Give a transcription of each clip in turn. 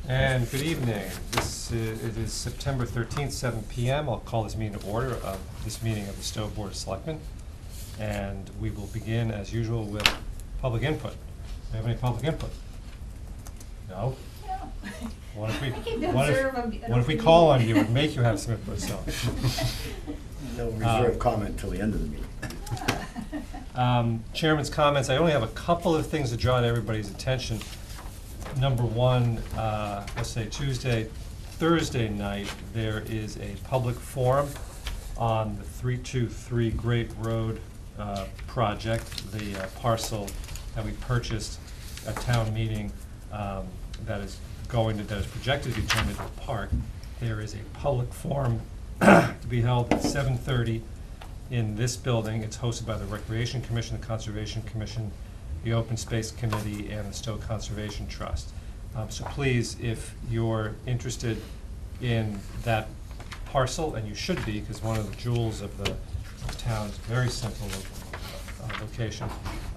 And good evening. It is September 13th, 7 p.m. I'll call this meeting to order of this meeting of the Stow Board of Selectmen. And we will begin, as usual, with public input. Do you have any public input? No? No. What if we, I came to what observe if we call on you and make you have some input, so? No reserve comment till the end of the meeting. Chairman's comments, I only have a couple of things to draw to everybody's attention. Number one, let's say Thursday night, there is a public forum on the 323 Great Road project, the parcel that we purchased at town meeting that is projected to be turned into a park. There is a public forum to be held at 7:30 in this building. It's hosted by the Recreation Commission, the Conservation Commission, the Open Space Committee, and the Stow Conservation Trust. So please, if you're interested in that parcel, and you should be, because one of the jewels of the town's very central location,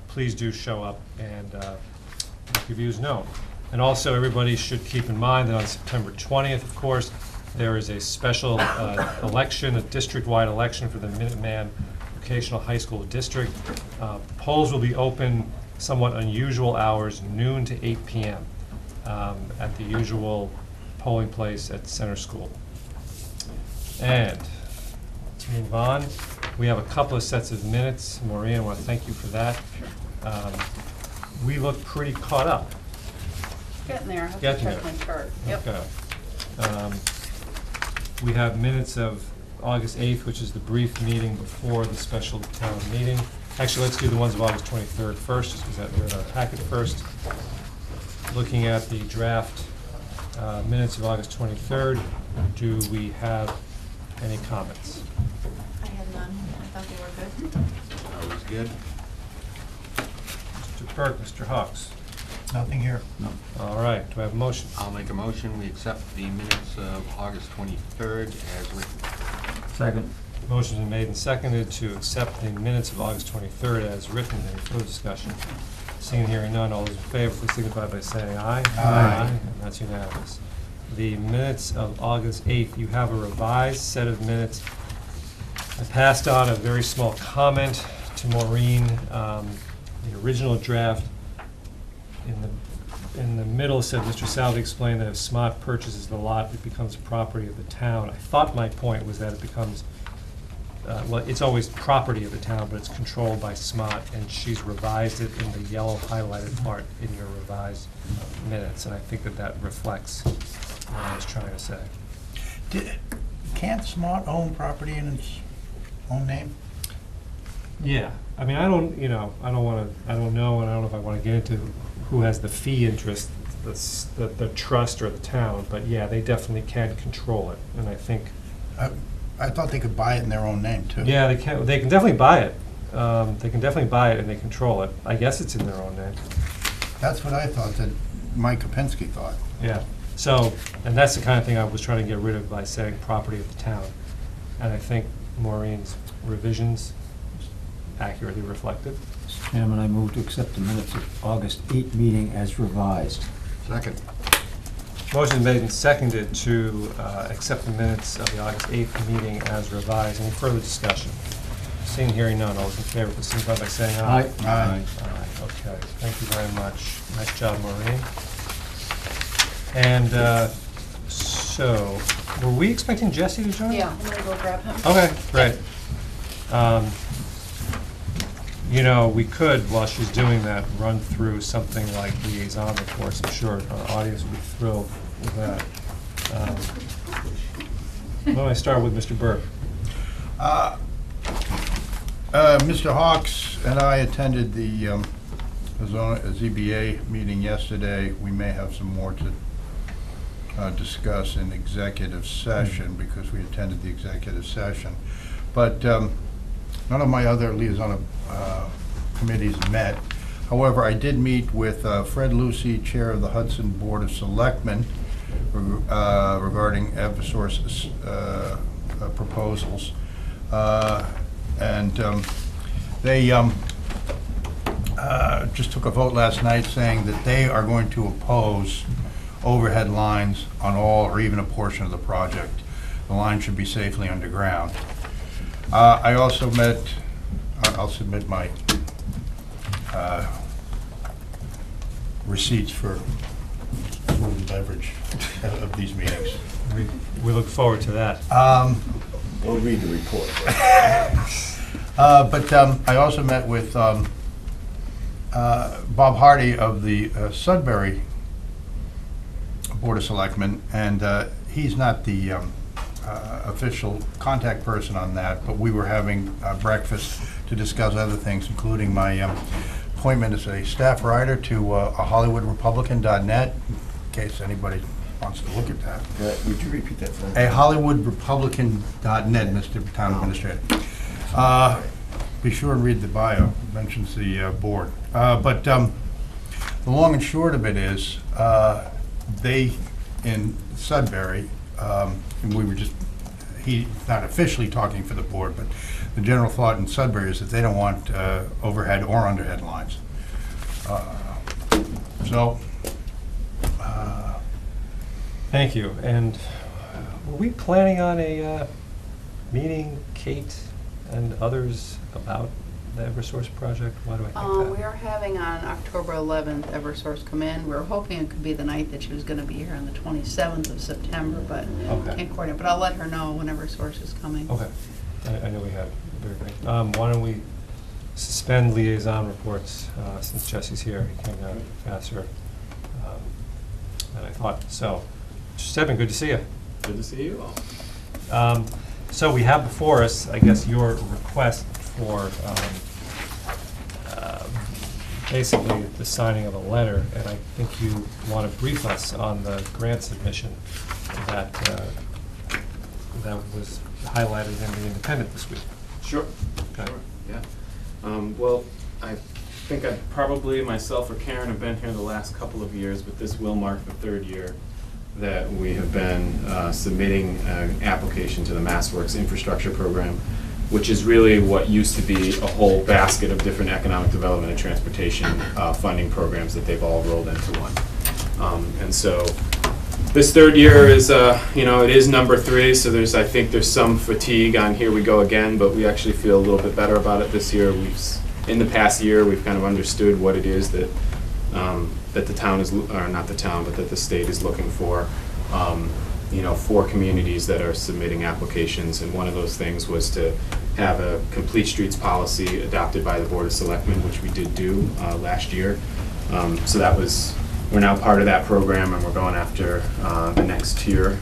please do show up and make your views known. And also, everybody should keep in mind that on September 20th, of course, there is a special election, a district-wide election for the Minuteman Vocational High School District. Polls will be open somewhat unusual hours, noon to 8 p.m. At the usual polling place at Center School. And to move on, we have a couple of sets of minutes. Maureen, I want to thank you for that. We look pretty caught up. Getting there. I have to Getting check there. my chart. Yep. Okay. We have minutes of August 8th, which is the brief meeting before the special town meeting. Actually, let's do the ones of August 23rd first, just because they're in our packet first. Looking at the draft minutes of August 23rd, do we have any comments? I had none. I thought they were good. That was good. Mr. Burke, Mr. Hawks? Nothing here. No. All right, do I have a motion? I'll make a motion, we accept the minutes of August 23rd as written. Second. Motion's been made and seconded to accept the minutes of August 23rd as written. Any further discussion? Seeing and hearing none, all those in favor, please signify by saying aye. Aye. And that's unanimous. The minutes of August 8th, you have a revised set of minutes. I passed on a very small comment to Maureen. The original draft in the middle said, Mr. Salvi explained that if SMOT purchases the lot, it becomes property of the town. I thought my point was that it becomes, well, it's always property of the town, but it's controlled by SMOT, and she's revised it in the yellow highlighted part in your revised minutes, and I think that that reflects what I was trying to say. Can't SMART own property in its own name? Yeah, I mean, I don't know, and I don't know if I want to get into who has the fee interest, the trust or the town, but yeah, they definitely can control it, and I think. I thought they could buy it in their own name, too. Yeah, they can definitely buy it. They can definitely buy it and they control it. I guess it's in their own name. That's what I thought, that Mike Kopinski thought. Yeah, so, and that's the kind of thing I was trying to get rid of by saying property of the town. And I think Maureen's revisions accurately reflected. Mr. Chairman, I move to accept the minutes of August 8 meeting as revised. Second. Motion made and seconded to accept the minutes of the August 8th meeting as revised. Any further discussion? Seeing, hearing none, all those in favor, please signify by saying aye. Aye. Aye. Aye, okay, thank you very much. Nice job, Maureen. And so, were we expecting Jesse to join? Yeah, I'm gonna go grab him. Okay, great. You know, we could, while she's doing that, run through something like Liaison Reports. I'm sure our audience would be thrilled with that. Why don't I start with Mr. Burke? Mr. Hawks and I attended the ZBA meeting yesterday. We may have some more to discuss in executive session because we attended the executive session. But none of my other liaison committees met. However, I did meet with Fred Lucy, Chair of the Hudson Board of Selectmen, regarding Eversource proposals. And they just took a vote last night saying that they are going to oppose overhead lines on all or even a portion of the project. The line should be safely underground. I also met, I'll submit my receipts for food and beverage of these meetings. We look forward to that. We'll read the report. But I also met with Bob Hardy of the Sudbury Board of Selectmen, and he's not the official contact person on that, but we were having breakfast to discuss other things, including my appointment as a staff writer to a HollywoodRepublican.net, in case anybody wants to look at that. Would you repeat that for me? A HollywoodRepublican.net, Mr. Town Administrator. Be sure and read the bio, it mentions the board. But the long and short of it is, they, in Sudbury, and we were just, he's not officially talking for the board, but the general thought in Sudbury is that they don't want overhead or underhead lines. Thank you. And were we planning on a meeting, Kate and others, about the Eversource project? Why do I think that? We are having on October 11th, Eversource come in. We were hoping it could be the night that she was gonna be here on the 27th of September, but Okay. can't coordinate. But I'll let her know when Eversource is coming. Okay. I know we had, very great. Why don't we suspend liaison reports, since Jesse's here, he came down faster than I thought. So, Stephen, good to see you. Good to see you all. So we have before us, I guess, your request for basically the signing of a letter, and I think you want to brief us on the grant submission that that was highlighted in the Independent this week. Sure. Okay. Sure, yeah. Well, I think I probably, myself or Karen, have been here the last couple of years, but this will mark the third year that we have been submitting an application to the MassWorks Infrastructure Program, which is really what used to be a whole basket of different economic development and transportation funding programs that they've all rolled into one. And so this third year is, it is number 3, so I think there's some fatigue on here we go again, but we actually feel a little bit better about it this year. In the past year, we've kind of understood what it is that that the town is, or not the town, but that the state is looking for, for communities that are submitting applications. And one of those things was to have a complete streets policy adopted by the Board of Selectmen, which we did do last year. So we're now part of that program, and we're going after the next tier.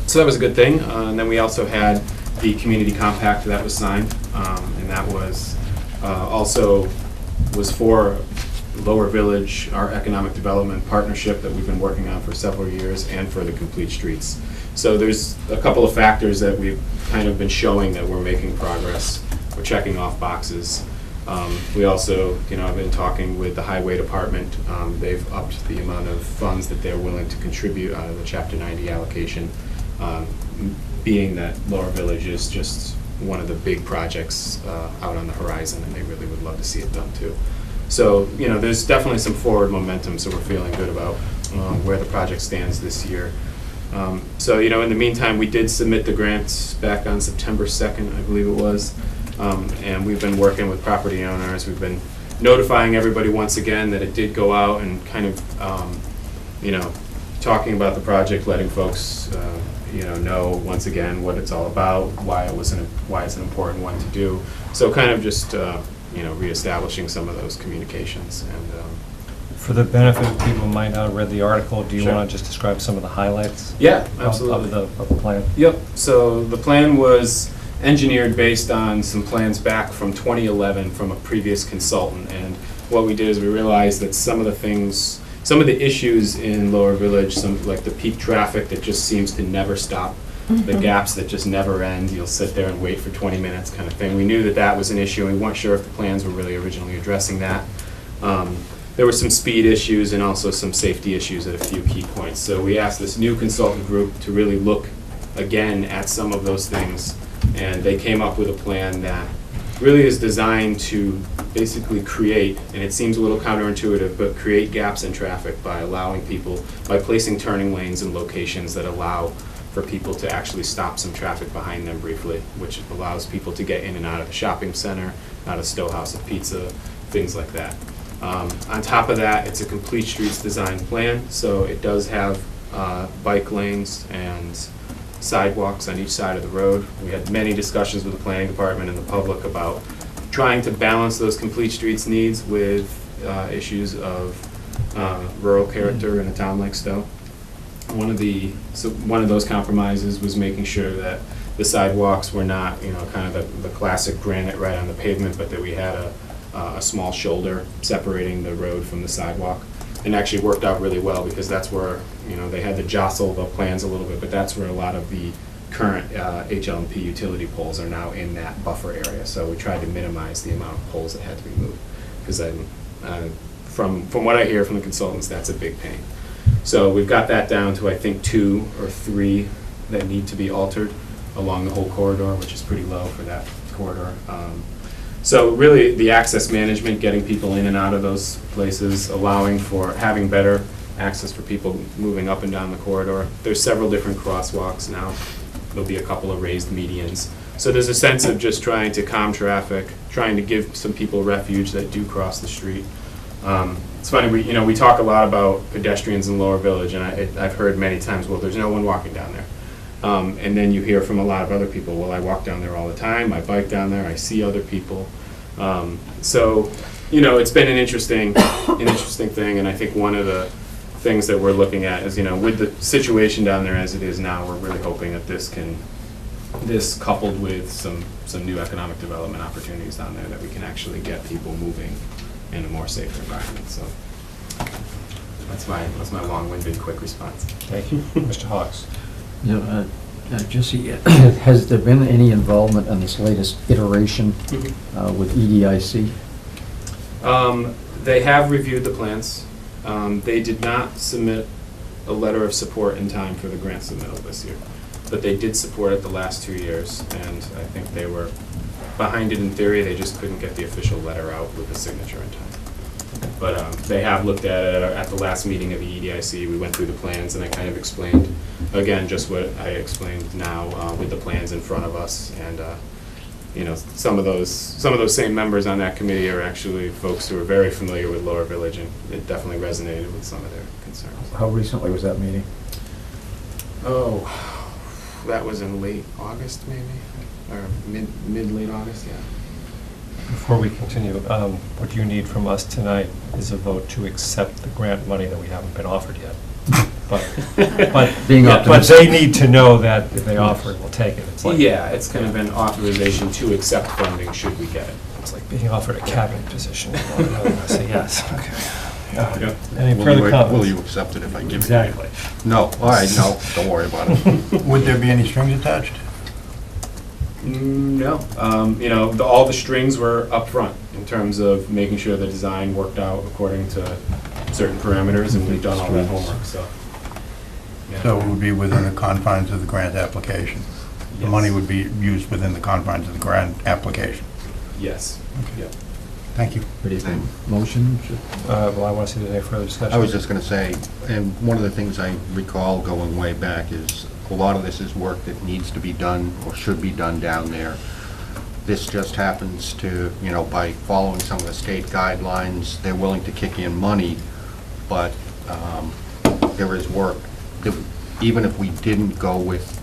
So that was a good thing. And then we also had the community compact that was signed, and that was also was for Lower Village, our economic development partnership that we've been working on for several years, and for the complete streets. So there's a couple of factors that we've kind of been showing that we're making progress. We're checking off boxes. We also, have been talking with the highway department. They've upped the amount of funds that they're willing to contribute out of the Chapter 90 allocation, being that Lower Village is just one of the big projects out on the horizon, and they really would love to see it done too. So, there's definitely some forward momentum, so we're feeling good about where the project stands this year. So, in the meantime, we did submit the grants back on September 2nd, I believe it was, and we've been working with property owners. We've been notifying everybody once again that it did go out, and kind of, talking about the project, letting folks, know once again what it's all about, why it's an important one to do. So kind of just, reestablishing some of those communications. And For the benefit of people who might not have read the article, do you Sure. want to just describe some of the highlights? Yeah, of- absolutely. Of the plan? Yep, so the plan was engineered based on some plans back from 2011 from a previous consultant. And what we did is we realized that some of the issues in Lower Village, like the peak traffic that just seems to never stop, the gaps that just never end, you'll sit there and wait for 20 minutes kind of thing. We knew that that was an issue, and we weren't sure if the plans were really originally addressing that. There were some speed issues and also some safety issues at a few key points. So we asked this new consultant group to really look again at some of those things, and they came up with a plan that really is designed to basically create, and it seems a little counterintuitive, but create gaps in traffic by allowing people, by placing turning lanes in locations that allow for people to actually stop some traffic behind them briefly, which allows people to get in and out of the shopping center, out of Stow House of Pizza, things like that. On top of that, it's a complete streets design plan, so it does have bike lanes and sidewalks on each side of the road. We had many discussions with the planning department and the public about trying to balance those complete streets needs with issues of rural character in a town like Stow. One of those compromises was making sure that the sidewalks were not, kind of the classic granite right on the pavement, but that we had a small shoulder separating the road from the sidewalk. And actually worked out really well, because that's where, they had to jostle the plans a little bit, but that's where a lot of the current HL&P utility poles are now in that buffer area. So we tried to minimize the amount of poles that had to be moved, because from what I hear from the consultants, that's a big pain. So we've got that down to, I think, 2 or 3 that need to be altered along the whole corridor, which is pretty low for that corridor. So really, the access management, getting people in and out of those places, allowing for having better access for people moving up and down the corridor. There's several different crosswalks now. There'll be a couple of raised medians. So there's a sense of just trying to calm traffic, trying to give some people refuge that do cross the street. It's funny, we talk a lot about pedestrians in Lower Village, and I've heard many times, well, there's no one walking down there. And then you hear from a lot of other people, well, I walk down there all the time, I bike down there, I see other people. So, it's been an interesting thing, and I think one of the things that we're looking at is, with the situation down there as it is now, we're really hoping that this coupled with some new economic development opportunities down there, that we can actually get people moving in a more safer environment. So that's my long-winded, quick response. Thank you. Mr. Hawks? Jesse, has there been any involvement on this latest iteration with EDIC? They have reviewed the plans. They did not submit a letter of support in time for the grant submittal this year, but they did support it the last 2 years, and I think they were behind it in theory. They just couldn't get the official letter out with the signature in time. But they have looked at it at the last meeting of the EDIC. We went through the plans, and I kind of explained, again, just what I explained now with the plans in front of us. And some of those same members on that committee are actually folks who are very familiar with Lower Village, and it definitely resonated with some of their concerns. How recently was that meeting? Oh, that was in late August, maybe, or mid-late August, yeah. Before we continue, what you need from us tonight is a vote to accept the grant money that we haven't been offered yet. But they need to know that if they offer it, we'll take it. It's like, yeah, it's kind of an authorization to accept funding should we get it. It's like being offered a cabinet position. I say yes. Okay. Yep. Any further comments? Will you accept it if I give it to you? Exactly. No, all right, no, don't worry about it. Would there be any strings attached? No, all the strings were up front in terms of making sure the design worked out according to certain parameters, and we've done all that homework, so. Yeah. So it would be within the confines of the grant application? The Yes. money would be used within the confines of the grant application? Yes. Okay. Yep. Thank you. Ready for motion? Well, I want to see if there's any further discussion. I was just going to say, and one of the things I recall going way back is a lot of this is work that needs to be done or should be done down there. This just happens to, by following some of the state guidelines, they're willing to kick in money, but there is work. Even if we didn't go with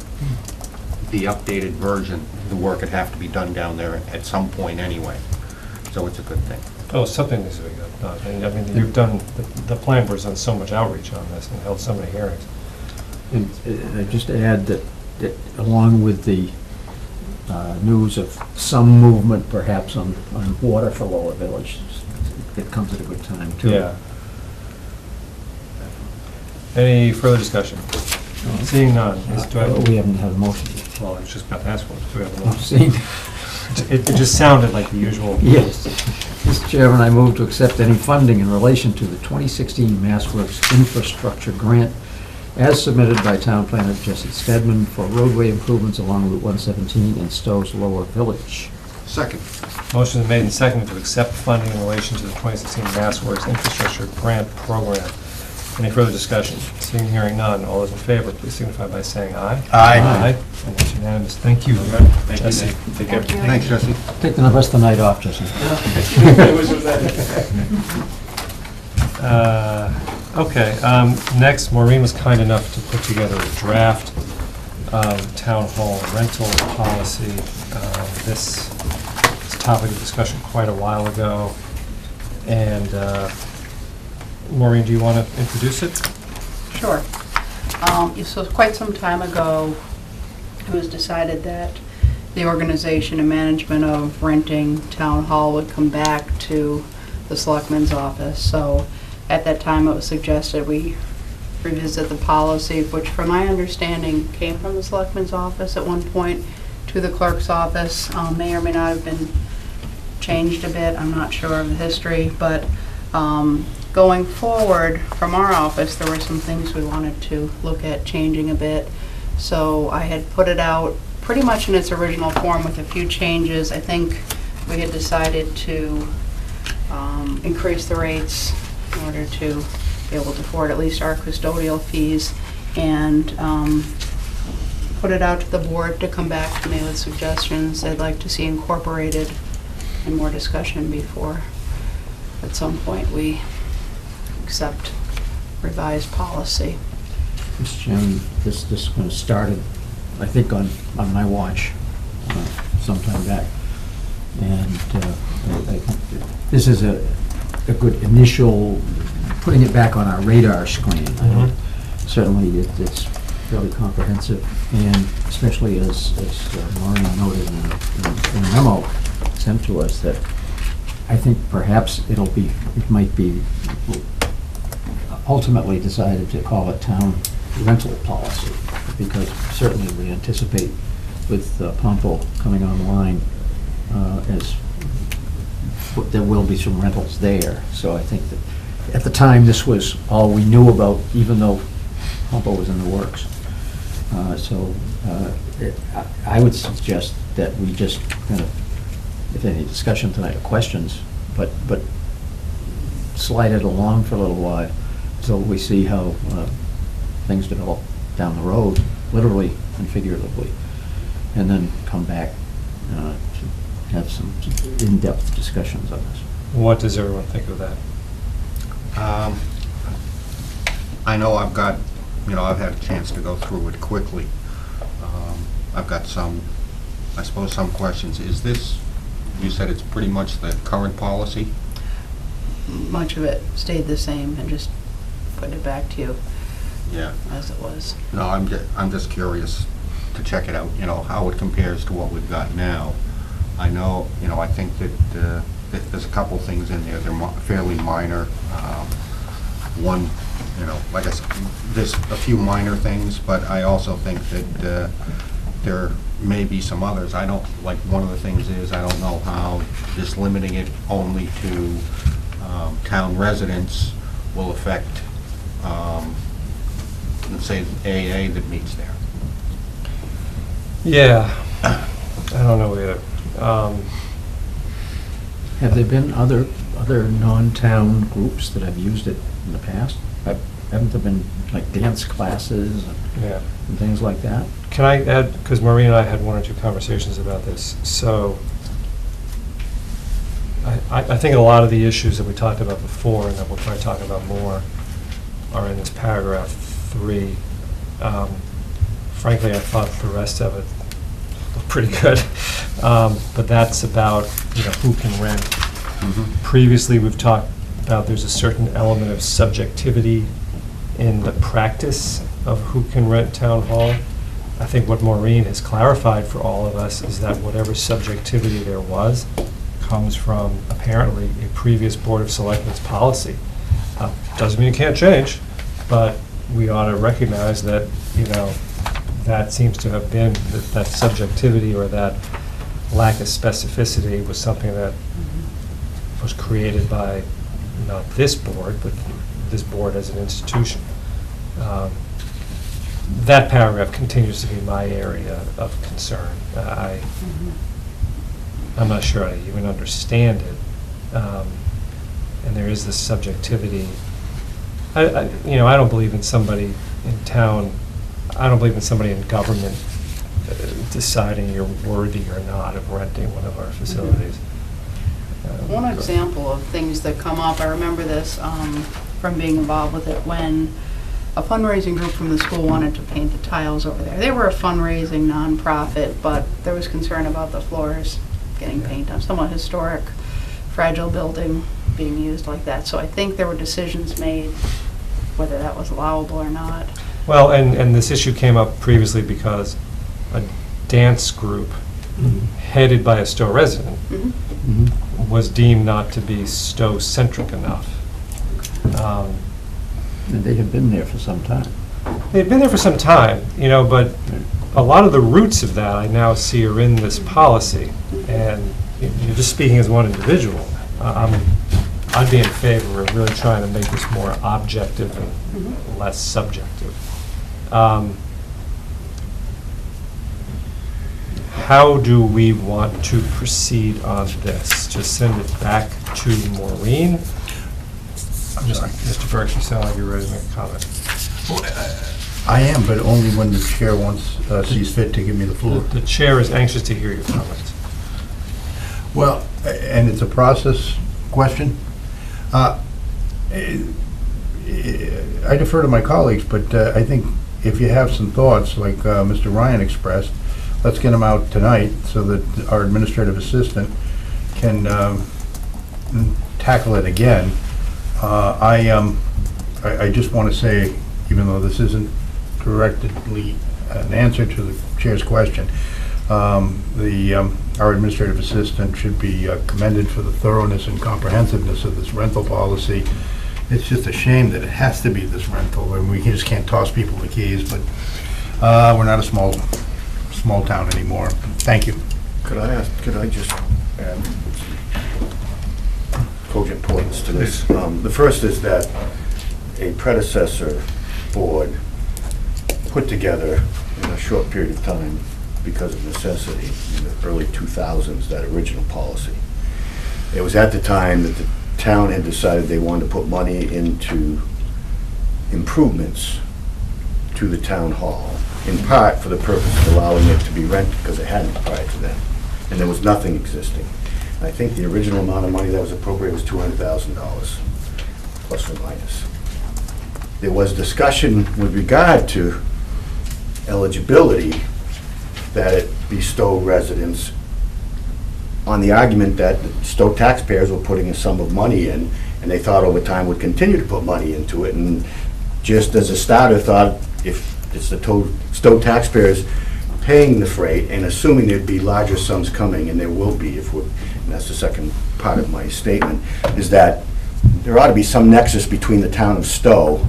the updated version, the work would have to be done down there at some point anyway. So it's a good thing. Oh, something needs to be done. And I mean, you've done, the plan board's done so much outreach on this and held so many hearings. And just to add that along with the news of some movement perhaps on water for Lower Village, it comes at a good time too. Yeah. Any further discussion? Seeing none. We haven't had a motion. Well, I was just about to ask one. Do we have a motion? Seeing. It just sounded like the usual. Yes. Mr. Chairman, I move to accept any funding in relation to the 2016 MassWorks Infrastructure Grant as submitted by Town Planner Jesse Stedman for roadway improvements along Route 117 in Stow's Lower Village. Second. Motion is made and seconded to accept funding in relation to the 2016 MassWorks Infrastructure Grant Program. Any further discussion? Seeing and hearing none, all those in favor, please signify by saying aye. Aye. And that's unanimous. Thank you, Thank you, Jesse. Dave. Take care. Thanks, Jesse. Take the rest of the night off, Jesse. Okay, next, Maureen was kind enough to put together a draft town hall rental policy. This was a topic of discussion quite a while ago. And Maureen, do you want to introduce it? Sure. So quite some time ago, it was decided that the organization and management of renting town hall would come back to the Selectmen's office. So at that time, it was suggested we revisit the policy, which from my understanding came from the Selectmen's office at one point to the clerk's office. May or may not have been changed a bit, I'm not sure of the history, but going forward from our office, there were some things we wanted to look at changing a bit. So I had put it out pretty much in its original form with a few changes. I think we had decided to increase the rates in order to be able to afford at least our custodial fees, and put it out to the board to come back to me with suggestions they'd like to see incorporated and more discussion before at some point we accept revised policy. Mr. Chairman, this kind of started, I think, on my watch sometime back. And I think this is a good initial, putting it back on our radar screen. Certainly, it's fairly comprehensive, and especially as Maureen noted in a memo sent to us, that I think perhaps it might be ultimately decided to call it town rental policy, because certainly we anticipate with Pompo coming online, as there will be some rentals there. So I think that at the time, this was all we knew about, even though Pompo was in the works. I would suggest that we just kind of, if any discussion tonight or questions, but slide it along for a little while until we see how things develop down the road, literally and figuratively, and then come back to have some in-depth discussions on this. What does everyone think of that? I know I've had a chance to go through it quickly. I've got some questions. Is this, you said it's pretty much the current policy? Much of it stayed the same, and just put it back to you Yeah. as it was. No, I'm just curious to check it out, how it compares to what we've got now. I know, I think that there's a couple things in there, they're fairly minor. One, like I said, there's a few minor things, but I also think that there may be some others. I don't, like, one of the things is, I don't know how just limiting it only to town residents will affect, let's say, AA that meets there. Yeah, I don't know either. Have there been other non-town groups that have used it in the past? Haven't there been like dance classes Yeah. and things like that? Can I add, because Maureen and I had one or two conversations about this, so I think a lot of the issues that we talked about before, and that we'll try to talk about more, are in this paragraph 3. Frankly, I thought the rest of it looked pretty good, but that's about, who can rent. Previously, we've talked about there's a certain element of subjectivity in the practice of who can rent town hall. I think what Maureen has clarified for all of us is that whatever subjectivity there was comes from apparently a previous Board of Selectmen's policy. Doesn't mean it can't change, but we ought to recognize that, that seems to have been, that subjectivity or that lack of specificity was something that was created by not this board, but this board as an institution. That paragraph continues to be my area of concern. I'm not sure I even understand it. And there is this subjectivity. I don't believe in somebody in town, I don't believe in somebody in government deciding you're worthy or not of renting one of our facilities. One example of things that come up, I remember this from being involved with it, when a fundraising group from the school wanted to paint the tiles over there. They were a fundraising nonprofit, but there was concern about the floors getting painted on somewhat historic, fragile building being used like that. So I think there were decisions made whether that was allowable or not. Well, and this issue came up previously because a dance group headed by a Stow resident was deemed not to be Stow-centric enough. And they had been there for some time. They'd been there for some time, but a lot of the roots of that I now see are in this policy. And you're just speaking as one individual. I'd be in favor of really trying to make this more objective and less subjective. How do we want to proceed on this? Just send it back to Maureen? Mr. Burks, you sound like you're ready to make a comment. I am, but only when the chair sees fit to give me the floor. The chair is anxious to hear your comments. Well, and it's a process question. I defer to my colleagues, but I think if you have some thoughts, like Mr. Ryan expressed, let's get them out tonight so that our administrative assistant can tackle it again. I just want to say, even though this isn't directly an answer to the chair's question, our administrative assistant should be commended for the thoroughness and comprehensiveness of this rental policy. It's just a shame that it has to be this rental, and we just can't toss people the keys, but we're not a small town anymore. Thank you. Could I just add cogent points to this? The first is that a predecessor board put together in a short period of time, because of necessity, in the early 2000s, that original policy. It was at the time that the town had decided they wanted to put money into improvements to the town hall, in part for the purpose of allowing it to be rented, because it hadn't prior to then, and there was nothing existing. I think the original amount of money that was appropriated was $200,000, plus or minus. There was discussion with regard to eligibility that it be Stow residents, on the argument that the Stow taxpayers were putting a sum of money in, and they thought over time would continue to put money into it, and just as a starter thought, if it's the Stow taxpayers paying the freight and assuming there'd be larger sums coming, and there will be, and that's the second part of my statement, is that there ought to be some nexus between the town of Stow,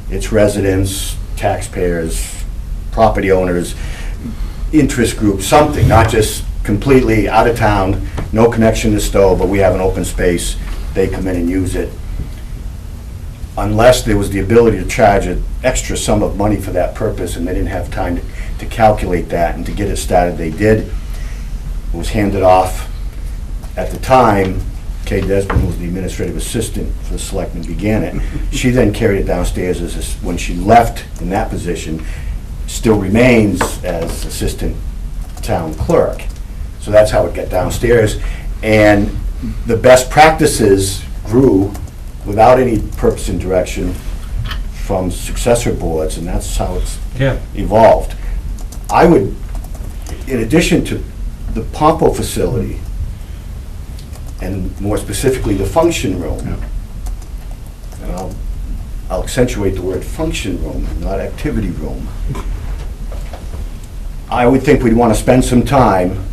its residents, taxpayers, property owners, interest group, something, not just completely out of town, no connection to Stow, but we have an open space, they come in and use it. Unless there was the ability to charge an extra sum of money for that purpose, and they didn't have time to calculate that and to get it started, they did. It was handed off. At the time, Kay Desmond was the administrative assistant for the Selectmen, began it. She then carried it downstairs when she left in that position, still remains as assistant town clerk. So that's how it got downstairs. And the best practices grew without any purpose and direction from successor boards, and that's how it's evolved. I would, in addition to the Pompo facility, and more specifically the function room, and I'll accentuate the word function room, not activity room, I would think we'd want to spend some time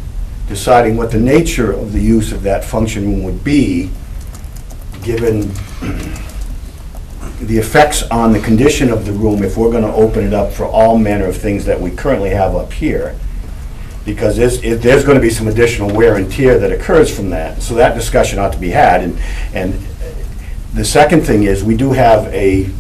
deciding what the nature of the use of that function room would be, given the effects on the condition of the room if we're going to open it up for all manner of things that we currently have up here. Because there's going to be some additional wear and tear that occurs from that. So that discussion ought to be had. And the second thing is, we do have a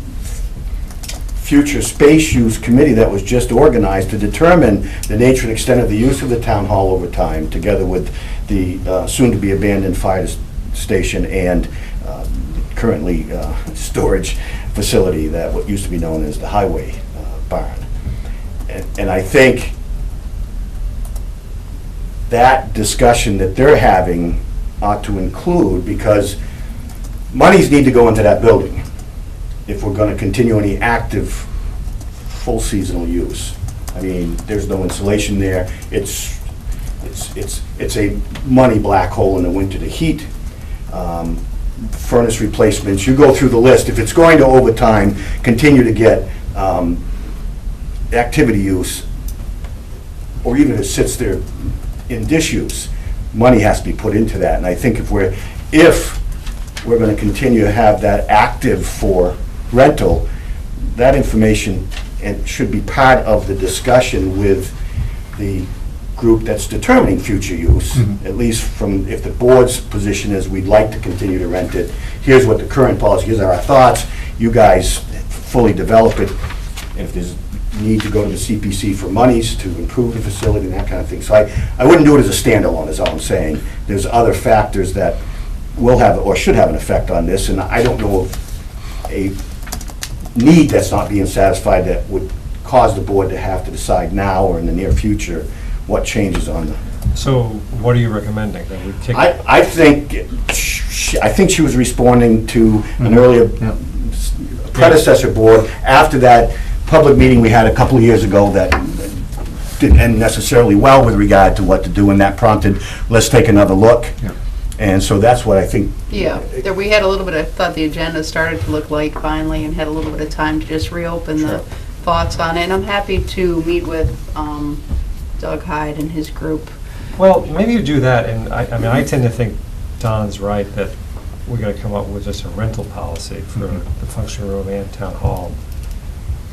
future space use committee that was just organized to determine the nature and extent of the use of the town hall over time, together with the soon-to-be abandoned fire station and currently storage facility that what used to be known as the highway barn. And I think that discussion that they're having ought to include, because monies need to go into that building if we're gonna continue any active, full seasonal use. I mean, there's no insulation there. It's a money black hole in the winter to heat. Furnace replacements, you go through the list. If it's going to, over time, continue to get activity use, or even if it sits there in disuse, money has to be put into that. And I think if we're gonna continue to have that active for rental, that information should be part of the discussion with the group that's determining future use, at least from, if the board's position is we'd like to continue to rent it, here's what the current policy, here's our thoughts, you guys fully develop it, and if there's need to go to the CPC for monies to improve the facility and that kind of thing. So I wouldn't do it as a standalone, is all I'm saying. There's other factors that will have, or should have an effect on this, and I don't know of a need that's not being satisfied that would cause the board to have to decide now or in the near future what changes on the. So what are you recommending? That we kick? I think she was responding to an earlier predecessor board after that public meeting we had a couple of years ago that didn't end necessarily well with regard to what to do, and that prompted, let's take another look. Yeah. And so that's what I think. Yeah, there we had a little bit, I thought the agenda started to look like finally, and had a little bit of time to just reopen the thoughts on it. And I'm happy to meet with Doug Hyde and his group. Well, maybe you do that, and I mean, I tend to think Don's right, that we're gonna come up with just a rental policy for the function room and town hall.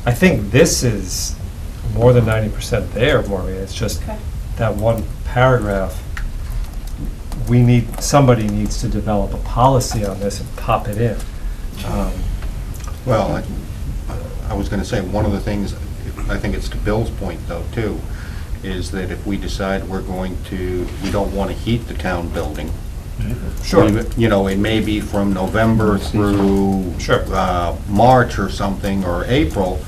I think this is more than 90% there, Maureen. It's just that one paragraph. Somebody needs to develop a policy on this and pop it in. Well, I was gonna say, one of the things, I think it's to Bill's point though, too, is that if we decide we don't wanna heat the town building. Sure. You know, it may be from November through March or something, or April,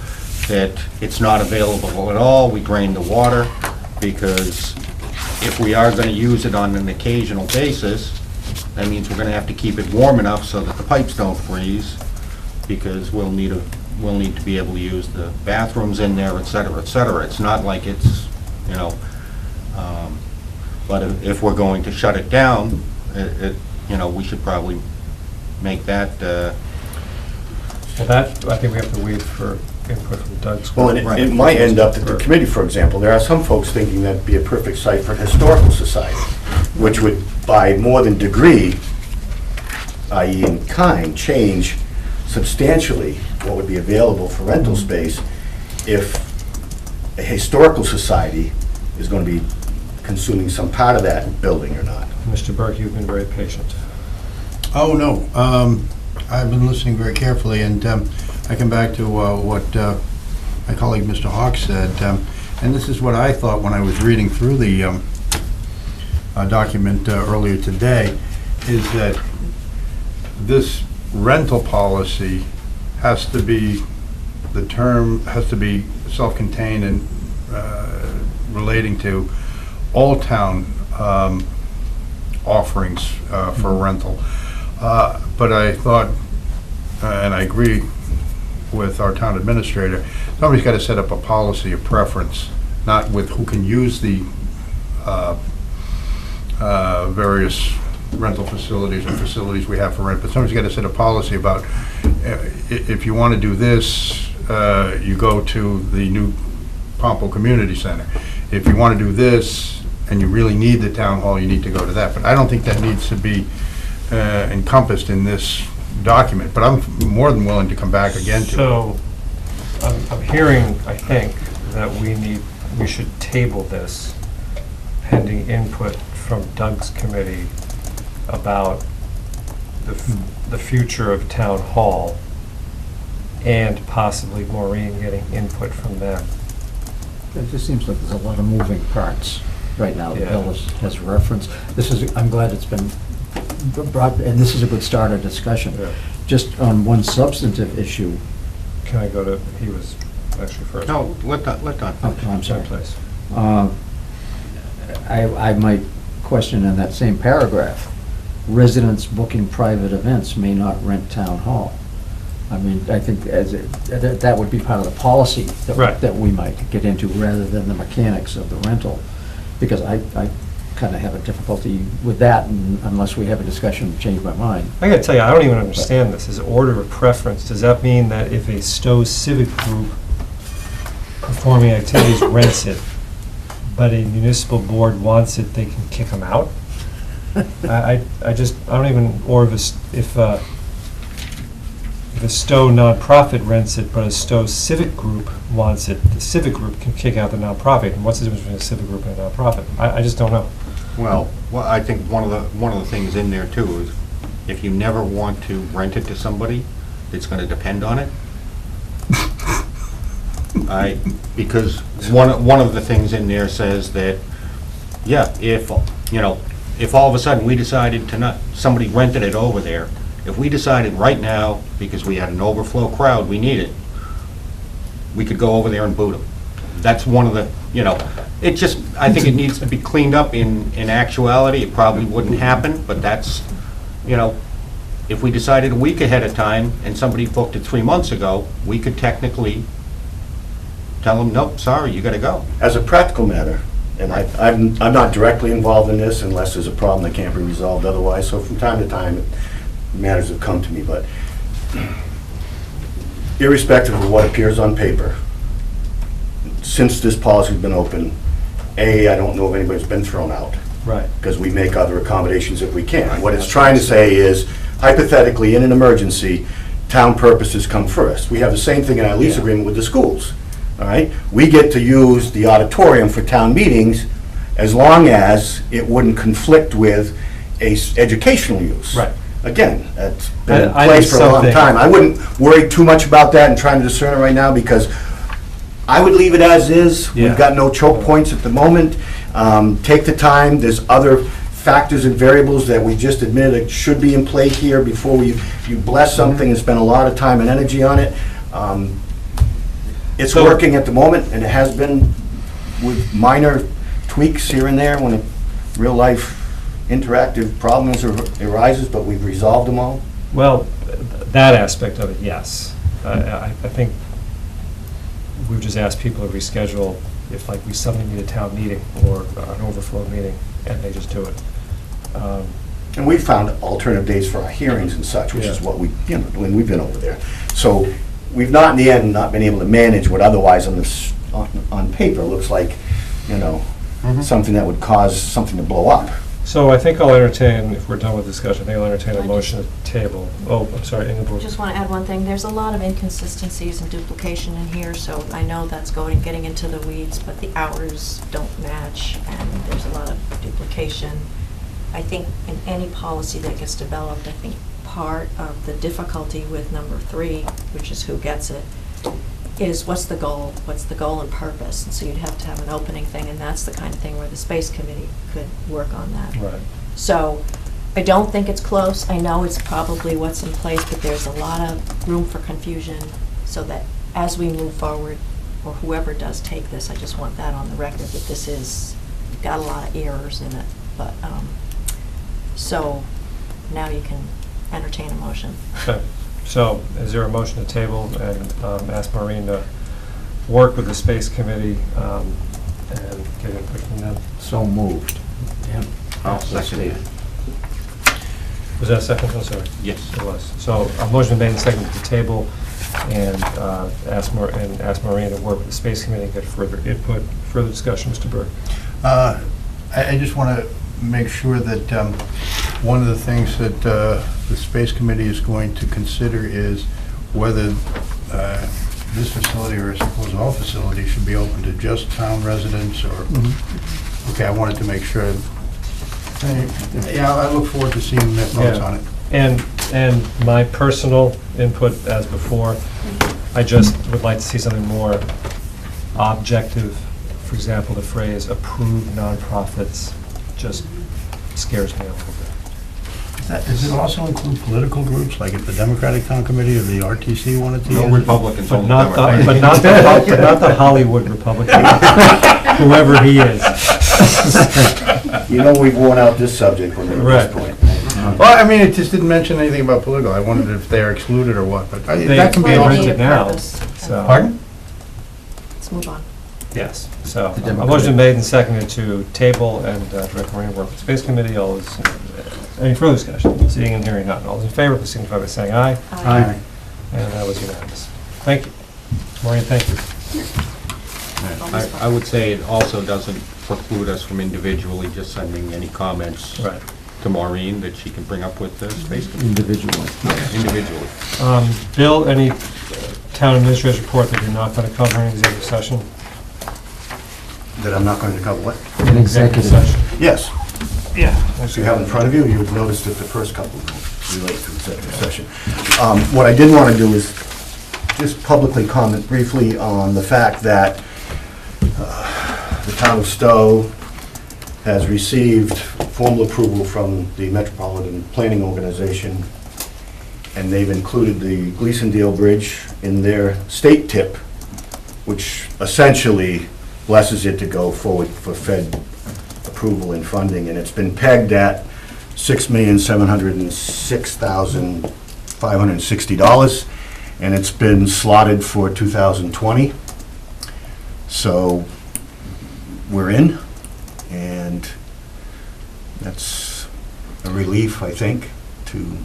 that it's not available at all. We drain the water, because if we are gonna use it on an occasional basis, that means we're gonna have to keep it warm enough so that the pipes don't freeze, because we'll need to be able to use the bathrooms in there, et cetera, et cetera. It's not like it's, you know, but if we're going to shut it down, you know, we should probably make that. Well, that, I think we have to wait for input from Doug's. Well, and it might end up that the committee, for example, there are some folks thinking that'd be a perfect site for a historical society, which would, by more than degree, i.e. in kind, change substantially what would be available for rental space if a historical society is going to be consuming some part of that building or not. Mr. Burke, you've been very patient. Oh, no. I've been listening very carefully, and I come back to what my colleague Mr. Hawk said, and this is what I thought when I was reading through the document earlier today, is that this rental policy has to be, the term has to be self-contained and relating to all town offerings for rental. But I thought, and I agree with our town administrator, somebody's got to set up a policy of preference, not with who can use the various rental facilities or facilities we have for rent, but somebody's got to set a policy about if you want to do this, you go to the new Pompo Community Center. If you want to do this and you really need the town hall, you need to go to that. But I don't think that needs to be encompassed in this document, but I'm more than willing to come back again to it. So, I'm hearing, I think, that we should table this pending input from Doug's committee about the future of town hall and possibly Maureen getting input from them. It just seems like there's a lot of moving parts right now that Yeah. Bill has referenced. I'm glad it's been brought, and this is a good start of discussion. Yeah. Just on one substantive issue. Can I go to, he was actually first. No, let Don Oh, finish. I'm sorry. Please. I might question in that same paragraph, residents booking private events may not rent town hall. I mean, I think that would be part of the policy Right. that we might get into rather than the mechanics of the rental. Because I kind of have a difficulty with that unless we have a discussion to change my mind. I gotta tell you, I don't even understand this. Is order of preference, does that mean that if a Stow civic group performing activities rents it, but a municipal board wants it, they can kick them out? I don't even, or if a Stow nonprofit rents it, but a Stow civic group wants it, the civic group can kick out the nonprofit. And what's the difference between a civic group and a nonprofit? I just don't know. Well, I think one of the things in there too is if you never want to rent it to somebody, it's gonna depend on it. Because one of the things in there says that, yeah, if all of a sudden we decided to not, somebody rented it over there, if we decided right now, because we had an overflow crowd, we need it, we could go over there and boot them. That's one of the, it just, I think it needs to be cleaned up in actuality. It probably wouldn't happen, but that's, if we decided a week ahead of time and somebody booked it 3 months ago, we could technically tell them, nope, sorry, you gotta go. As a practical matter, and I'm not directly involved in this unless there's a problem that can't be resolved otherwise, so from time to time, matters have come to me, but irrespective of what appears on paper, since this policy's been open, I don't know if anybody's been thrown out, Right. because we make other accommodations if we can. What it's trying to say is, hypothetically, in an emergency, town purposes come first. We have the same thing in our lease agreement with the schools, all right? We get to use the auditorium for town meetings as long as it wouldn't conflict with educational use. Right. Again, that's been in I place think for a long something- time. I wouldn't worry too much about that and trying to discern it right now, because I would leave it as is. Yeah. We've got no choke points at the moment. Take the time, there's other factors and variables that we just admitted that should be in play here before you bless something and spend a lot of time and energy on it. It's So- working at the moment, and it has been with minor tweaks here and there when a real-life interactive problem arises, but we've resolved them all. Well, that aspect of it, yes. I think we've just asked people to reschedule if like we suddenly need a town meeting or an overflow meeting, and they just do it. And we found alternative days for our hearings and such, which is what we, when we've been over there. So we've not, in the end, not been able to manage what otherwise on paper looks like, something that would cause something to blow up. So I think I'll entertain, if we're done with discussion, I think I'll entertain a motion to table. Oh, I'm sorry, Ingeborg. Just want to add one thing. There's a lot of inconsistencies and duplication in here, so I know that's getting into the weeds, but the hours don't match, and there's a lot of duplication. I think in any policy that gets developed, I think part of the difficulty with number 3, which is who gets it, is what's the goal and purpose? And so you'd have to have an opening thing, and that's the kind of thing where the space committee could work on that. Right. So I don't think it's close. I know it's probably what's in place, but there's a lot of room for confusion, so that as we move forward, or whoever does take this, I just want that on the record, that this is, got a lot of errors in it. But, so now you can entertain a motion. Okay. So is there a motion to table and ask Maureen to work with the space committee and get input from them? So moved. Yeah. I'll second it. Was that a second? I'm sorry. Yes. It was. So a motion made and seconded to table and ask Maureen to work with the space committee and get further input, further discussion. Mr. Burke. I just want to make sure that one of the things that the Space Committee is going to consider is whether this facility, or I suppose all facilities, should be open to just town residents, or, okay, I wanted to make sure. Yeah, I look forward to seeing their thoughts Yeah. on it. And And my personal input, as before, I just would like to see something more objective. For example, the phrase "approved nonprofits" just scares me a little bit. Does it also include political groups, like if the Democratic Town Committee or the RTC wanted to? No use it? Republicans, But only not the, Democrats. but not the Hollywood Republican, whoever he is. You know, we've worn out this subject when we're at this Right. point. Well, I mean, it just didn't mention anything about political. I wondered if they're excluded or what, but They- that can be. Well, Well, rented need a now, purpose. so- Pardon? Let's move on. Yes, so, The a Democratic- motion made and seconded to table and direct Marine Work and Space Committee. All those, any further discussion? Seeing and hearing none. All those in favor, please signify by saying aye. Aye. And that was unanimous. Thank you. Maureen, thank you. I would say it also doesn't preclude us from individually just sending any comments Right. to Maureen that she can bring up with the Space Committee, Individually. individually. Bill, any town administrator's report that you're not going to cover in executive session? That I'm not going to cover what? An executive. session. Yes. Yeah. As you have in front of you, you would notice that the first couple relate to executive session. What I did want to do is just publicly comment briefly on the fact that the town of Stow has received formal approval from the Metropolitan Planning Organization, and they've included the Gleasondale Bridge in their state tip, which essentially blesses it to go forward for Fed approval and funding, and it's been pegged at $6,706,560, and it's been slotted for 2020. So we're in, and that's a relief, I think, to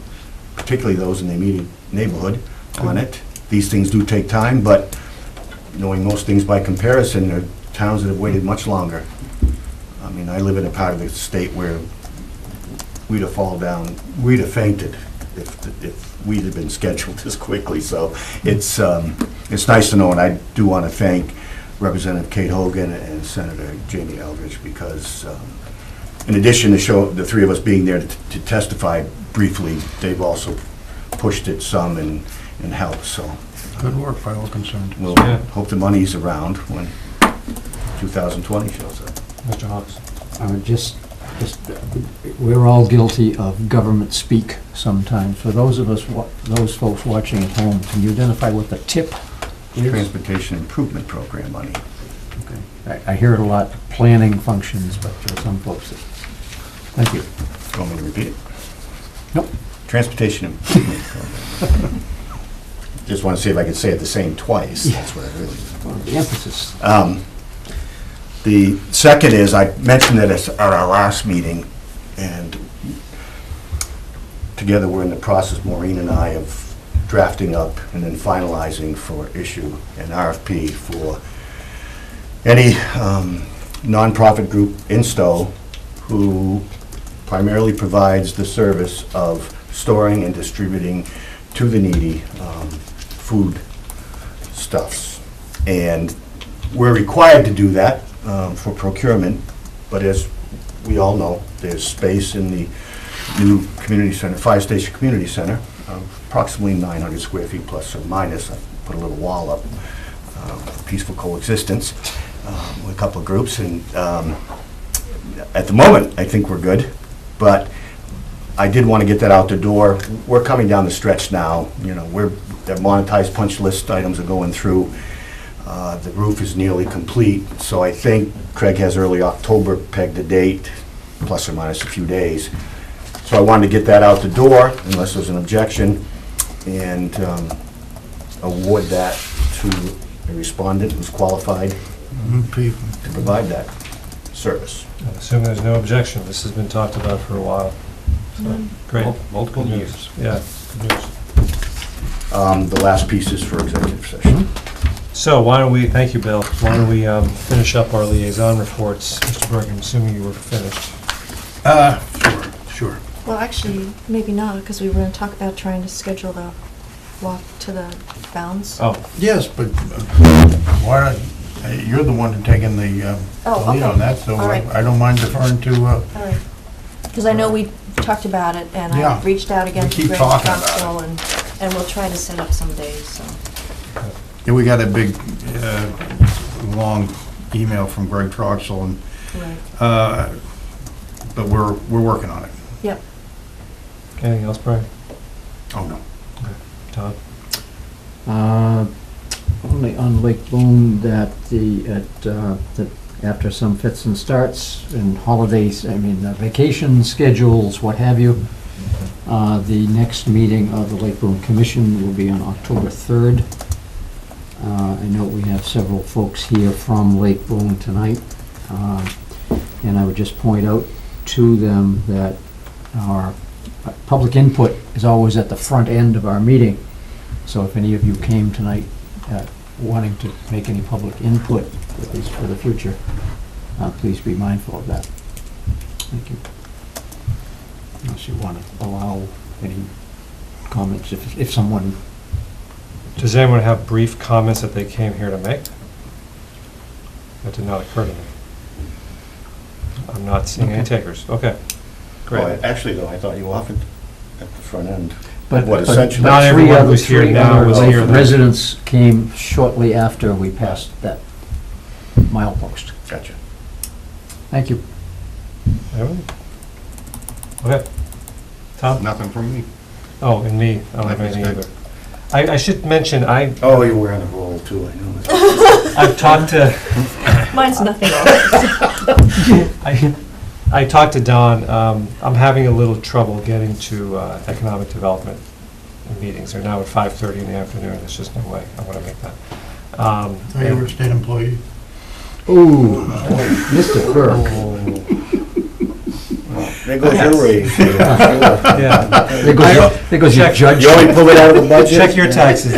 particularly those in the immediate neighborhood on it. These things do take time, but knowing most things by comparison, there are towns that have waited much longer. I mean, I live in a part of the state where we'd have fallen down, we'd have fainted if we'd have been scheduled this quickly. So it's nice to know, and I do want to thank Representative Kate Hogan and Senator Jamie Eldridge, because in addition to the three of us being there to testify briefly, they've also pushed it some and helped. So Good work by all concerned. we'll Yeah. hope the money's around when 2020 shows up. Mr. Hawks. Just, we're all guilty of government speak sometimes. For those of us, those folks watching at home, can you identify what the TIP is? Transportation Improvement Program money. Okay. I hear it a lot, planning functions, but there are some folks that, thank you. You want me to repeat it? Nope. Transportation Improvement Program. Just want to see if I could say it the same twice. Yeah. That's what I really. The emphasis. The second is, I mentioned it at our last meeting, and together we're in the process, Maureen and I, of drafting up and then finalizing for issue an RFP for any nonprofit group in Stow who primarily provides the service of storing and distributing to the needy food stuffs. And we're required to do that for procurement, but as we all know, there's space in the new community center, fire station community center, approximately 900 square feet plus or minus. I put a little wall up, peaceful coexistence with a couple of groups, and at the moment, I think we're good, but I did want to get that out the door. We're coming down the stretch now. You know, the monetized punch list items are going through. The roof is nearly complete, so I think Craig has early October pegged a date, plus or minus a few days. So I wanted to get that out the door, unless there's an objection, and award that to a respondent who's qualified to provide that service. I assume there's no objection. This has been talked about for a while. So, great. Multiple Good years. news. Yeah, good news. The last piece is for executive session. So why don't we, thank you, Bill. Why don't we finish up our liaison reports? Mr. Burke, I'm assuming you were finished. Sure. Well, actually, maybe not, because we were going to talk about trying to schedule the walk to the bounds. Oh, Yes, but why, you're the one taking the Oh, lead okay. on that, so All right. I don't mind deferring to, All right. Because I know we talked about it, and Yeah. I reached out again We to keep Greg talking about Council, and we'll try to set up some days, so. Yeah, we got a big, long email from Greg Troxel, and, Right. but we're working on it. Yep. Anything else, Brian? Oh, no. Tom? Only on Lake Boone that that after some fits and starts and holidays, I mean, vacation schedules, what have you, the next meeting of the Lake Boone Commission will be on October 3rd. I know we have several folks here from Lake Boone tonight, and I would just point out to them that our public input is always at the front end of our meeting. So if any of you came tonight wanting to make any public input, at least for the future, please be mindful of that. Thank you. Unless you want to allow any comments, if someone, Does anyone have brief comments that they came here to make? That did not occur to me. I'm not seeing any takers. Okay, great. Oh, actually, though, I thought you offered at the front end. but What, but essentially- Not three everyone other- who's here three now other was Lake here then. residents came shortly after we passed that milepost. Gotcha. Thank you. Anyone? Okay. Tom? Nothing from me. Oh, and me, I don't have Nothing's anything good. either. I should mention, Oh, you were on a roll, too, I know. I've talked to, Mine's nothing else. I talked to Don, I'm having a little trouble getting to economic development meetings. They're now at 5:30 in the afternoon, there's just no way I'm gonna make that. Are you a state employee? Ooh, Mr. Burke. There goes your raise. Yeah. There goes your Check. judge. You only pull it out of the budget? Check your taxes,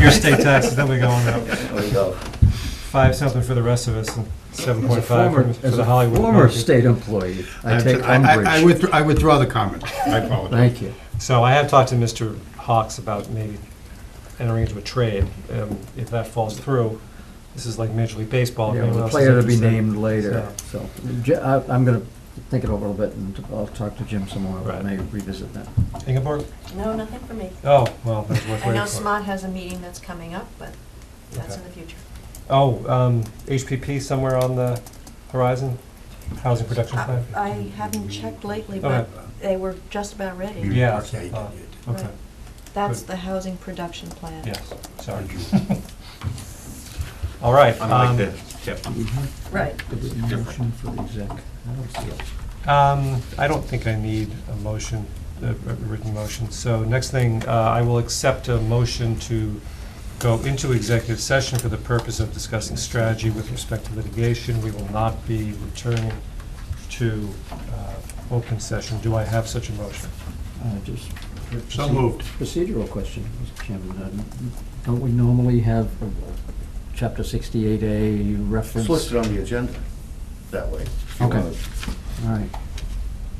your state taxes, then we go on up. There you go. 5 something for the rest of us, and As a 7.5 former- for as the a Hollywood former market. state employee, I take umbrage. I withdraw the comment. I apologize. Thank you. So I have talked to Mr. Hawks about maybe entering into a trade. If that falls through, this is like Major League Baseball. if Yeah, anyone the else is player to be interested. named later, so. I'm gonna think it over a little bit, and I'll talk to Jim some more, Right. and maybe revisit that. Ingeborg? No, nothing for me. Oh, well, that's worth I waiting know for. SMOT has a meeting that's coming up, but that's Okay. in the future. Oh, HPP somewhere on the horizon? Housing Production Plan? I haven't checked lately, Okay. but they were just about ready. Yeah. Okay, Okay, Right. That's Good. the housing production plan. yes, sorry. All right. Unlike the tip. Right. Motion for the exec. I don't see it. I don't think I need a motion, a written motion. So next thing, I will accept a motion to go into executive session for the purpose of discussing strategy with respect to litigation. We will not be returning to open session. Do I have such a motion? Just So moved. procedural question, Mr. Chairman. Don't we normally have a Chapter 68A reference? It's listed on the agenda that way. If you Okay. wanna- All right.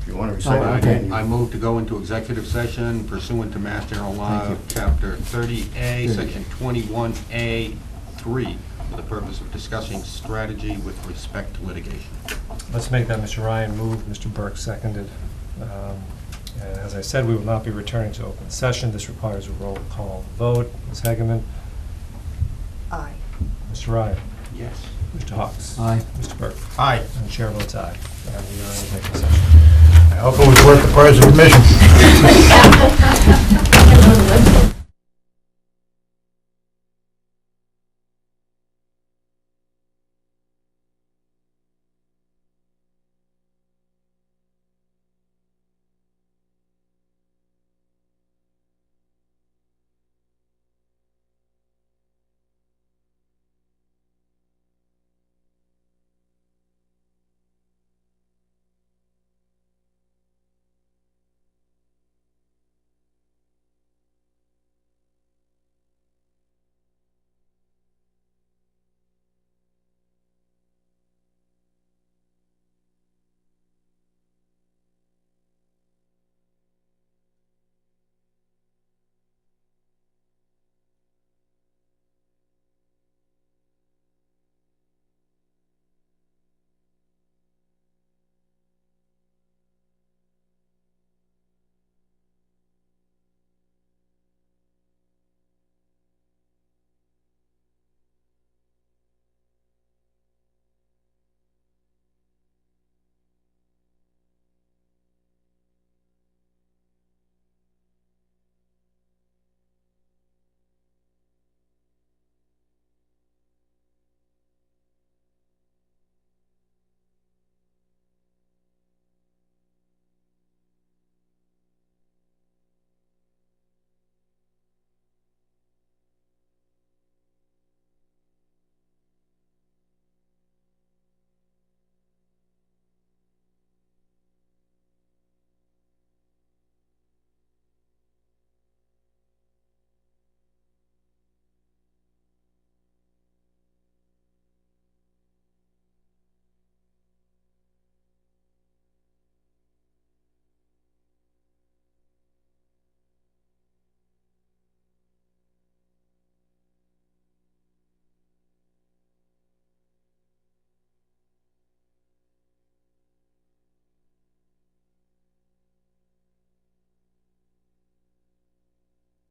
If you want to recite Oh, it okay. again. I move to go into executive session pursuant to Mass General Law, Thank you. Chapter 30A, 30. Section 21A3, for the purpose of discussing strategy with respect to litigation. Let's make that Mr. Ryan moved, Mr. Burke seconded. And as I said, we will not be returning to open session. This requires a roll call vote. Ms. Hageman? Aye. Mr. Ryan? Yes. Mr. Hawks? Aye. Mr. Burke? Aye. And the chair votes aye. And we are in executive session. I hope it was worth the price of admission.